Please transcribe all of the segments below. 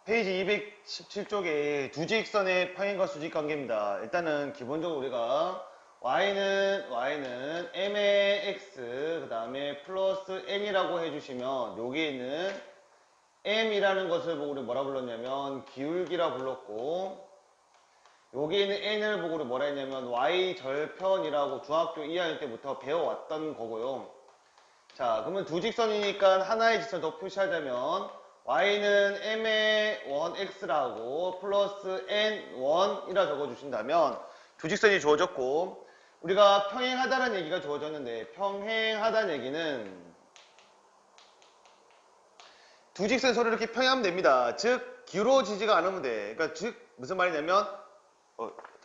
페이지 217쪽에 두직선의 평행과 수직 관계입니다. 일단은 기본적으로 우리가 y는 m의 x 그 다음에 플러스 n이라고 해주시면 여기에 있는 m이라는 것을 보고 우리 뭐라 불렀냐면 기울기라 불렀고, 여기에 있는 n을 보고 우리 뭐라 했냐면 y 절편이라고 중학교 2학년 때부터 배워왔던 거고요. 자, 그러면 두 직선이니까 하나의 직선을 더 표시하자면 y는 m의 1x라고 플러스 n1이라 적어주신다면 두 직선이 주어졌고, 우리가 평행하다는 얘기가 주어졌는데, 평행하다는 얘기는 두 직선이 서로 이렇게 평행하면 됩니다. 즉 기울어지지가 않으면 돼. 그러니까 즉 무슨 말이냐면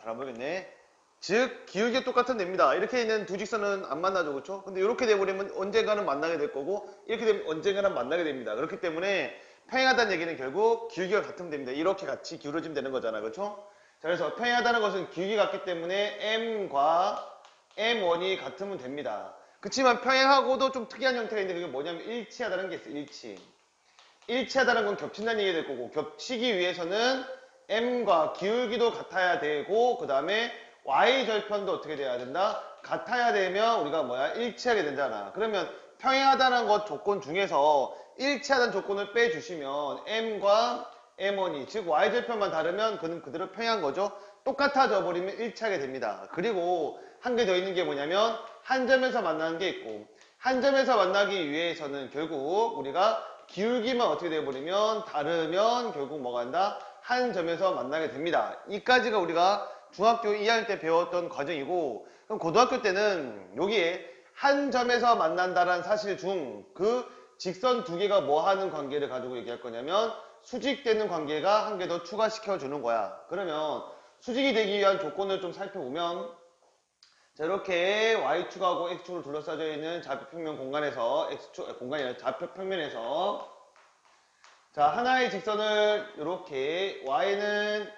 잘 안 보이겠네. 즉 기울기가 똑같으면 됩니다. 이렇게 있는 두 직선은 안 만나죠, 그렇죠? 근데 이렇게 돼버리면 언젠가는 만나게 될 거고, 이렇게 되면 언젠가는 만나게 됩니다. 그렇기 때문에 평행하다는 얘기는 결국 기울기가 같으면 됩니다. 이렇게 같이 기울어지면 되는 거잖아, 그렇죠? 자, 그래서 평행하다는 것은 기울기가 같기 때문에 m과 m1이 같으면 됩니다. 그렇지만 평행하고도 좀 특이한 형태가 있는데, 그게 뭐냐면 일치하다는 게 있어요. 일치하다는 건 겹친다는 얘기가 될 거고, 겹치기 위해서는 m과 기울기도 같아야 되고, 그 다음에 y절편도 어떻게 돼야 된다? 같아야 되면 우리가 뭐야? 일치하게 된잖아. 그러면 평행하다는 것 조건 중에서 일치하다는 조건을 빼주시면 m과 m1이, 즉 y절편만 다르면 그는 그대로 평행한 거죠. 똑같아져 버리면 일치하게 됩니다. 그리고 한 개 더 있는 게 뭐냐면 한 점에서 만나는 게 있고, 한 점에서 만나기 위해서는 결국 우리가 기울기만 어떻게 돼버리면 다르면 결국 뭐가 한다? 한 점에서 만나게 됩니다. 이까지가 우리가 중학교 2학년 때 배웠던 과정이고, 그럼 고등학교 때는 여기에 한 점에서 만난다라는 사실 중 그 직선 두 개가 뭐 하는 관계를 가지고 얘기할 거냐면 수직되는 관계가 한 개 더 추가시켜 주는 거야. 그러면 수직이 되기 위한 조건을 좀 살펴보면, 자, 이렇게 y축하고 x축으로 둘러싸여 있는 좌표평면 공간에서 공간이 아니라 좌표평면에서, 자, 하나의 직선을 이렇게 y는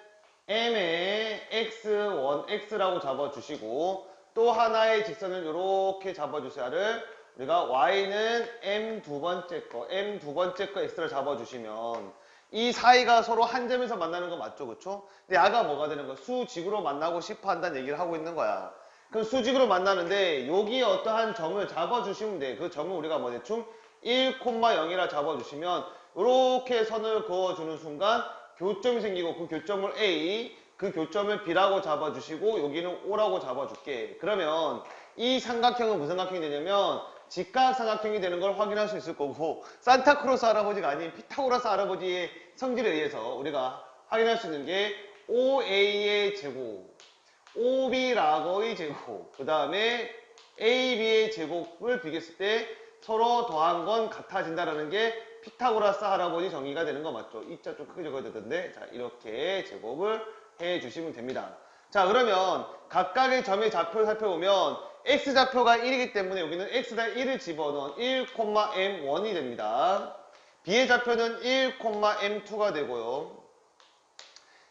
m의 x1x라고 잡아주시고, 또 하나의 직선을 이렇게 잡아주셔야를 우리가 y는 m 두 번째 거 x를 잡아주시면 이 사이가 서로 한 점에서 만나는 거 맞죠, 그쵸? 근데 야가 뭐가 되는 거야? 수직으로 만나고 싶어 한다는 얘기를 하고 있는 거야. 그럼 수직으로 만나는데 여기에 어떠한 점을 잡아주시면 돼. 그 점을 우리가 뭐 대충 1,0이라 잡아주시면 이렇게 선을 그어주는 순간 교점이 생기고, 그 교점을 A, 그 교점을 B라고 잡아주시고 여기는 O라고 잡아줄게. 그러면 이 삼각형은 무슨 삼각형이 되냐면 직각삼각형이 되는 걸 확인할 수 있을 거고, 산타크로스 할아버지가 아닌 피타고라스 할아버지의 성질에 의해서 우리가 확인할 수 있는 게 OA의 제곱, OB라고의 제곱, 그 다음에 AB의 제곱을 비교했을 때 서로 더한 건 같아진다라는 게 피타고라스 할아버지 정의가 되는 거 맞죠? 이자 좀 크게 적어야 되던데, 자, 이렇게 제곱을 해 주시면 됩니다. 자, 그러면 각각의 점의 좌표를 살펴보면 x좌표가 1이기 때문에 여기는 x다 1을 집어넣은 1,m1이 됩니다. b의 좌표는 1,m2가 되고요.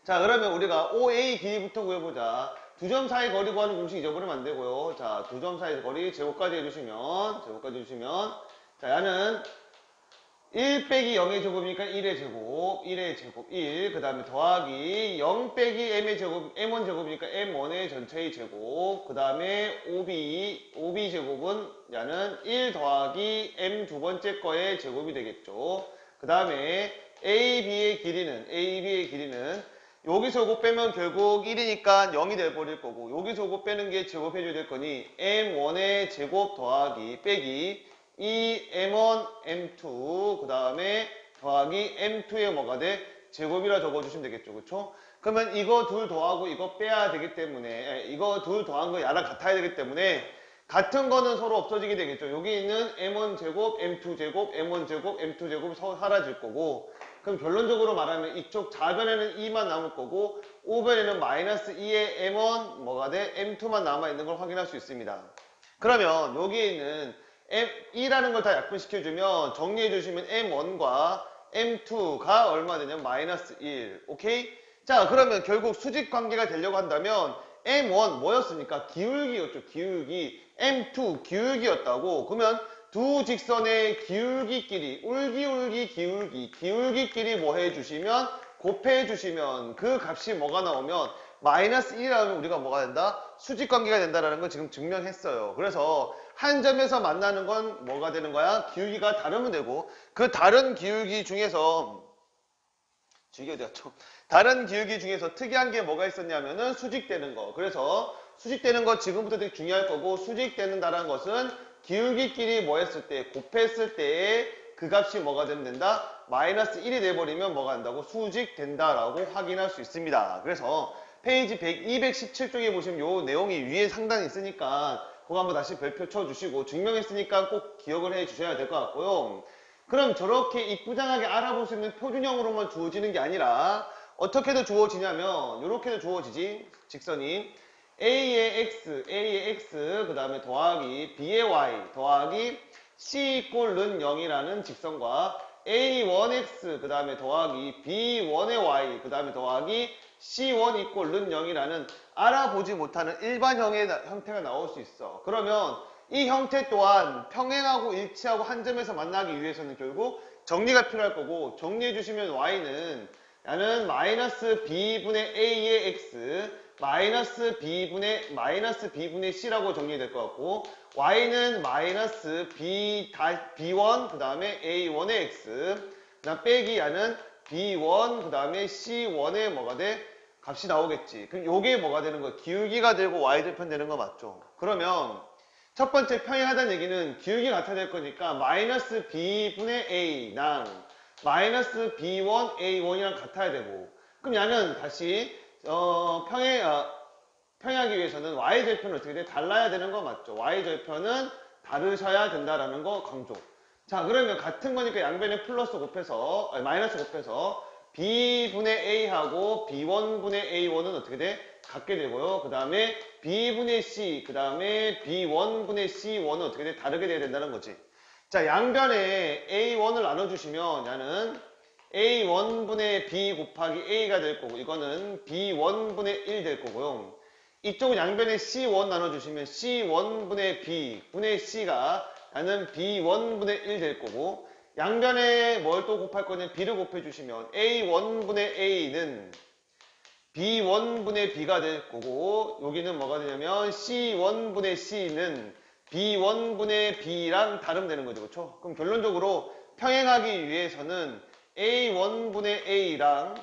자, 그러면 우리가 OA 길이부터 구해보자. 두 점 사이 거리 구하는 공식 잊어버리면 안 되고요. 자, 두 점 사이 거리 제곱까지 해주시면, 자, 얘는 1 빼기 0의 제곱이니까 1의 제곱, 1. 그 다음에 더하기 0 빼기 m의 제곱, m1 제곱이니까 m1의 전체의 제곱. 그 다음에 OB 제곱은 얘는 1 더하기 m 두 번째 거의 제곱이 되겠죠. 그 다음에 AB의 길이는 여기서 요거 빼면 결국 1이니까 0이 돼버릴 거고, 여기서 요거 빼는 게 제곱해줘야 될 거니 m1의 제곱 더하기 빼기 이 m1, m2, 그 다음에 더하기 m2의 뭐가 돼? 제곱이라 적어주시면 되겠죠, 그쵸? 그러면 이거 둘 더하고 이거 빼야 되기 때문에, 이거 둘 더한 거 야랑 같아야 되기 때문에 같은 거는 서로 없어지게 되겠죠. 여기 있는 m1 제곱, m2 제곱, m1 제곱, m2 제곱이 서로 사라질 거고, 그럼 결론적으로 말하면 이쪽 좌변에는 2만 남을 거고, 우변에는 마이너스 2의 m1 뭐가 돼? m2만 남아있는 걸 확인할 수 있습니다. 그러면 여기에 있는 M이라는 걸 다 약분시켜주면 정리해주시면 M1과 M2가 얼마 되냐면 마이너스 1. 오케이? 자, 그러면 결국 수직 관계가 되려고 한다면 M1 뭐였습니까? 기울기였죠. 기울기. M2 기울기였다고. 그러면 두 직선의 기울기끼리, 기울기끼리 뭐 해주시면, 곱해주시면 그 값이 뭐가 나오면 마이너스 1이라면 우리가 뭐가 된다? 수직관계가 된다는 걸 지금 증명했어요. 그래서 한 점에서 만나는 건 뭐가 되는 거야? 기울기가 다르면 되고, 그 다른 기울기 중에서 다른 기울기 중에서 특이한 게 뭐가 있었냐면은 수직되는 거. 그래서 수직되는 거 지금부터 되게 중요할 거고, 수직되는다라는 것은 기울기끼리 뭐 했을 때, 곱했을 때의 그 값이 뭐가 되면 된다? 마이너스 1이 돼버리면 뭐가 된다고? 수직된다라고 확인할 수 있습니다. 그래서 페이지 217쪽에 보시면 요 내용이 위에 상단에 있으니까 그거 한번 다시 별표 쳐주시고, 증명했으니까 꼭 기억을 해 주셔야 될 것 같고요. 그럼 저렇게 이쁘장하게 알아볼 수 있는 표준형으로만 주어지는 게 아니라 어떻게도 주어지냐면 이렇게도 주어지지. 직선이 A의 X 그 다음에 더하기 B의 Y 더하기 C 이꼴은 0이라는 직선과 A1X 그 다음에 더하기 B1의 Y 그 다음에 더하기 C1 이꼴은 0이라는 알아보지 못하는 일반형의 형태가 나올 수 있어. 그러면 이 형태 또한 평행하고 일치하고 한 점에서 만나기 위해서는 결국 정리가 필요할 거고, 정리해 주시면 y는 나는 마이너스 b분의 a의 x 마이너스 b분의 c라고 정리될 것 같고, y는 마이너스 b1 그 다음에 a1의 x 그 다음 빼기 야는 b1 그 다음에 c1의 뭐가 돼? 값이 나오겠지. 그럼 요게 뭐가 되는 거야? 기울기가 되고 y절편 되는 거 맞죠? 그러면 첫 번째 평행하다는 얘기는 기울기가 같아야 될 거니까 마이너스 b분의 a랑 마이너스 b1 a1이랑 같아야 되고, 그럼 야는 다시 평행하기 위해서는 y절편은 어떻게 돼? 달라야 되는 거 맞죠? y절편은 다르셔야 된다라는 거 강조. 자, 그러면 같은 거니까 양변에 플러스 곱해서 마이너스 곱해서 b분의 a하고 b1분의 a1은 어떻게 돼? 같게 되고요. 그 다음에 b분의 c, 그 다음에 b1분의 c1은 어떻게 돼? 다르게 돼야 된다는 거지. 자, 양변에 a1을 나눠주시면 야는 a1분의 b 곱하기 a가 될 거고, 이거는 b1분의 1 될 거고요. 이쪽은 양변에 c1 나눠주시면 c1분의 b 분의 c가 야는 b1분의 1 될 거고, 양변에 뭘 또 곱할 거냐? b를 곱해주시면 a1분의 a는 b1분의 b가 될 거고, 여기는 뭐가 되냐면 c1분의 c는 b1분의 b랑 다르면 되는 거죠. 그렇죠? 그럼 결론적으로 평행하기 위해서는 a1분의 a랑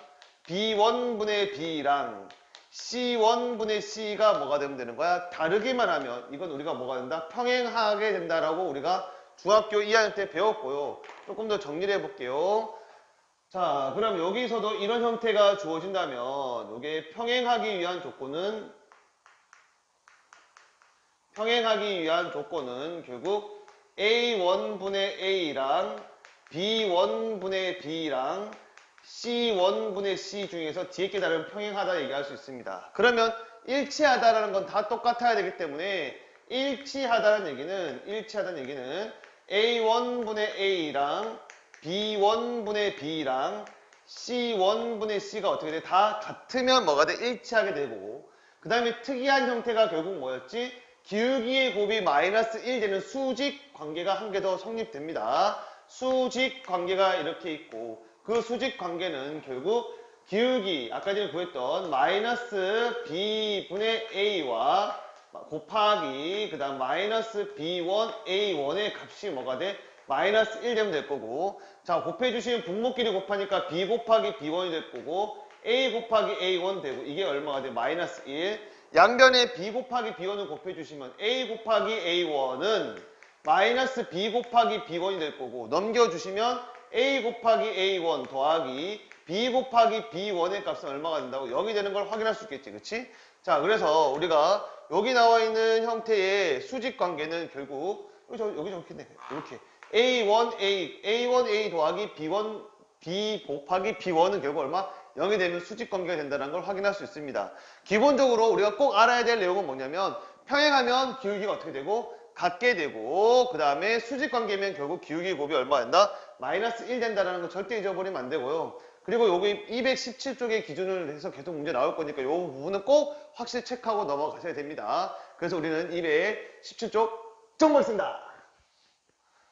b1분의 b랑 c1분의 c가 뭐가 되면 되는 거야? 다르기만 하면 이건 우리가 뭐가 된다? 평행하게 된다라고 우리가 중학교 2학년 때 배웠고요. 조금 더 정리를 해볼게요. 자, 그럼 여기서도 이런 형태가 주어진다면 이게 평행하기 위한 조건은 결국 A1분의 A랑 B1분의 B랑 C1분의 C 중에서 뒤에 게 다른 평행하다 얘기할 수 있습니다. 그러면 일치하다라는 건 다 똑같아야 되기 때문에 일치하다는 얘기는 A1분의 A랑 B1분의 B랑 C1분의 C가 어떻게 돼? 다 같으면 뭐가 돼? 일치하게 되고, 그 다음에 특이한 형태가 결국 뭐였지? 기울기의 곱이 마이너스 1 되는 수직 관계가 한 개 더 성립됩니다. 수직 관계가 이렇게 있고, 그 수직 관계는 결국 기울기, 아까 전에 구했던 마이너스 B분의 A와 곱하기, 그 다음 마이너스 B1 A1의 값이 뭐가 돼? 마이너스 1 되면 될 거고, 자, 곱해주시면 분모끼리 곱하니까 B 곱하기 B1이 될 거고, A 곱하기 A1 되고, 이게 얼마가 돼? 마이너스 1. 양변에 B 곱하기 B1을 곱해주시면 A 곱하기 A1은 마이너스 B 곱하기 B1이 될 거고, 넘겨주시면 A 곱하기 A1 더하기 B 곱하기 B1의 값은 얼마가 된다고? 0이 되는 걸 확인할 수 있겠지, 그치? 자, 그래서 우리가 여기 나와 있는 형태의 수직 관계는 결국 여기 적혀있네. 이렇게 A1A 더하기 B 곱하기 B1은 결국 얼마? 0이 되면 수직 관계가 된다는 걸 확인할 수 있습니다. 기본적으로 우리가 꼭 알아야 될 내용은 뭐냐면, 평행하면 기울기가 어떻게 되고? 같게 되고, 그 다음에 수직 관계면 결국 기울기 곱이 얼마 된다? 마이너스 1 된다는 거 절대 잊어버리면 안 되고요. 그리고 여기 217쪽의 기준을 해서 계속 문제 나올 거니까 이 부분은 꼭 확실히 체크하고 넘어가셔야 됩니다. 그래서 우리는 217쪽 정보했습니다.